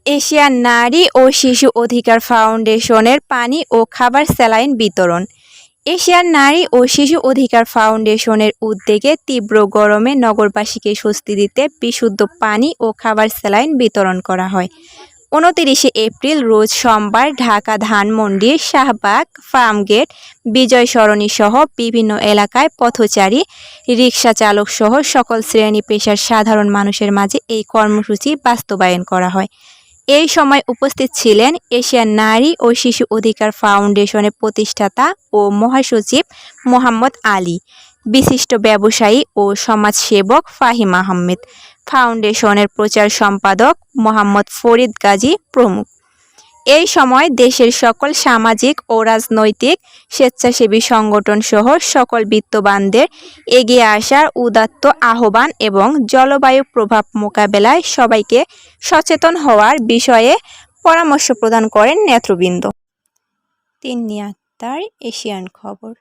Asian নারী ও শিশু অধিকার ফাউন্ডেশনের পানি ও খাবার স্যালাইন বিতরণ। এশিয়ান নারী ও শিশু অধিকার ফাউন্ডেশনের উদ্যোগে তীব্র গরমে নগরবাসীকে স্বস্তি দিতে বিশুদ্ধ পানি ও খাবার স্যালাইন বিতরণ করা হয়। 29 এপ্রিল রোজ সোমবার ঢাকা ধানমন্ডি, শাহবাগ, ফার্মগেট, বিজয় সরণি সহ বিভিন্ন এলাকায় পথচারী, রিকশা চালক সহ সকল শ্রেণী পেশার সাধারণ মানুষের মাঝে এই কর্মসূচি বাস্তবায়ন করা হয়। এই সময় উপস্থিত ছিলেন এশিয়ান নারী ও শিশু অধিকার ফাউন্ডেশনের প্রতিষ্ঠাতা ও মহাসচিব মোহাম্মদ আলী, বিশিষ্ট ব্যবসায়ী ও সমাজসেবক ফাহিম আহমেদ, ফাউন্ডেশনের প্রচার সম্পাদক মোহাম্মদ ফরিদ গাজী প্রমুখ। এই সময় দেশের সকল সামাজিক ও রাজনৈতিক স্বেচ্ছাসেবী সংগঠন সহ সকল বিত্তবানদের এগিয়ে আসার উদাত্ত আহ্বান এবং জলবায়ু প্রভাব মোকাবেলায় সবাইকে সচেতন হওয়ার বিষয়ে পরামর্শ প্রদান করেন নেতৃবৃন্দ। তিন্নি আক্তার, এশিয়ান খবর।